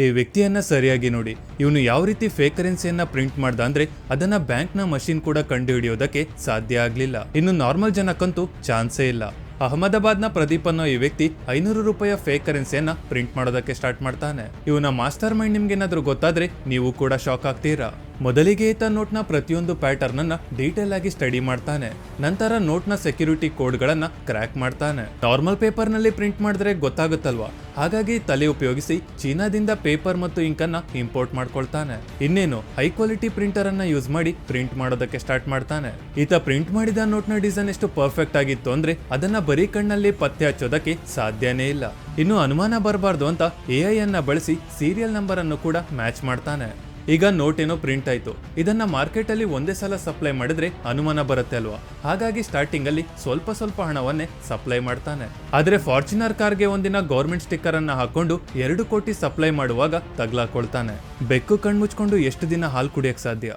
ಈ ವ್ಯಕ್ತಿಯನ್ನ ಸರಿಯಾಗಿ ನೋಡಿ. ಇವನು ಯಾವ ರೀತಿ ಫೇಕ್ ಕರೆನ್ಸಿಯನ್ನ ಪ್ರಿಂಟ್ ಮಾಡ್ದ ಅಂದ್ರೆ ಅದನ್ನ ಬ್ಯಾಂಕ್ನ ಮಷಿನ್ ಕೂಡ ಕಂಡುಹಿಡಿಯೋದಕ್ಕೆ ಸಾಧ್ಯ ಆಗ್ಲಿಲ್ಲ. ಇನ್ನು ನಾರ್ಮಲ್ ಜನಕ್ಕಂತೂ ಚಾನ್ಸೇ ಇಲ್ಲ. ಅಹಮದಾಬಾದ್ನ ಪ್ರದೀಪ್ ಅನ್ನೋ ಈ ವ್ಯಕ್ತಿ 500 ರೂಪಾಯ ಫೇಕ್ ಕರೆನ್ಸಿಯನ್ನ ಪ್ರಿಂಟ್ ಮಾಡೋದಕ್ಕೆ ಸ್ಟಾರ್ಟ್ ಮಾಡ್ತಾನೆ. ಇವನ ಮಾಸ್ಟರ್ ಮೈಂಡ್ ನಿಮ್ಗೇನಾದ್ರೂ ಗೊತ್ತಾದ್ರೆ ನೀವು ಕೂಡ ಶಾಕ್ ಆಗ್ತೀರಾ. ಮೊದಲಿಗೆ ಈತ ನೋಟ್ನ ಪ್ರತಿಯೊಂದು ಪ್ಯಾಟರ್ನ್ ಅನ್ನ ಡೀಟೇಲ್ ಆಗಿ ಸ್ಟಡಿ ಮಾಡ್ತಾನೆ. ನಂತರ ನೋಟ್ನ ಸೆಕ್ಯೂರಿಟಿ ಕೋಡ್ ಗಳನ್ನ ಕ್ರ್ಯಾಕ್ ಮಾಡ್ತಾನೆ. ನಾರ್ಮಲ್ ಪೇಪರ್ ನಲ್ಲಿ ಪ್ರಿಂಟ್ ಮಾಡಿದ್ರೆ ಗೊತ್ತಾಗುತ್ತಲ್ವಾ, ಹಾಗಾಗಿ ತಲೆ ಉಪಯೋಗಿಸಿ ಚೀನಾದಿಂದ ಪೇಪರ್ ಮತ್ತು ಇಂಕ್ ಅನ್ನ ಇಂಪೋರ್ಟ್ ಮಾಡ್ಕೊಳ್ತಾನೆ. ಇನ್ನೇನು ಹೈ ಕ್ವಾಲಿಟಿ ಪ್ರಿಂಟರ್ ಅನ್ನ ಯೂಸ್ ಮಾಡಿ ಪ್ರಿಂಟ್ ಮಾಡೋದಕ್ಕೆ ಸ್ಟಾರ್ಟ್ ಮಾಡ್ತಾನೆ. ಈತ ಪ್ರಿಂಟ್ ಮಾಡಿದ ನೋಟ್ನ ಡಿಸೈನ್ ಎಷ್ಟು ಪರ್ಫೆಕ್ಟ್ ಆಗಿತ್ತು ಅಂದ್ರೆ ಅದನ್ನ ಬರೀ ಕಣ್ಣಲ್ಲಿ ಪತ್ತೆ ಹಚ್ಚೋದಕ್ಕೆ ಸಾಧ್ಯನೇ ಇಲ್ಲ. ಇನ್ನು ಅನುಮಾನ ಬರಬಾರ್ದು ಅಂತ AI ಅನ್ನ ಬಳಸಿ ಸೀರಿಯಲ್ ನಂಬರ್ ಅನ್ನು ಕೂಡ ಮ್ಯಾಚ್ ಮಾಡ್ತಾನೆ. ಈಗ ನೋಟ್ ಏನೋ ಪ್ರಿಂಟ್ ಆಯ್ತು. ಇದನ್ನ ಮಾರ್ಕೆಟ್ ಅಲ್ಲಿ ಒಂದೇ ಸಲ ಸಪ್ಲೈ ಮಾಡಿದ್ರೆ ಅನುಮಾನ ಬರುತ್ತೆ ಅಲ್ವಾ, ಹಾಗಾಗಿ ಸ್ಟಾರ್ಟಿಂಗ್ ಅಲ್ಲಿ ಸ್ವಲ್ಪ ಹಣವನ್ನೇ ಸಪ್ಲೈ ಮಾಡ್ತಾನೆ. ಆದ್ರೆ ಫಾರ್ಚುನರ್ ಕಾರ್ಗೆ ಒಂದಿನ ಗೌರ್ಮೆಂಟ್ ಸ್ಟಿಕ್ಕರ್ ಅನ್ನ ಹಾಕೊಂಡು 2 ಕೋಟಿ ಸಪ್ಲೈ ಮಾಡುವಾಗ ತಗ್ಲಾಕೊಳ್ತಾನೆ. ಬೆಕ್ಕು ಕಣ್ಮುಚ್ಕೊಂಡು ಎಷ್ಟು ದಿನ ಹಾಲು ಕುಡಿಯಕ್ ಸಾಧ್ಯ?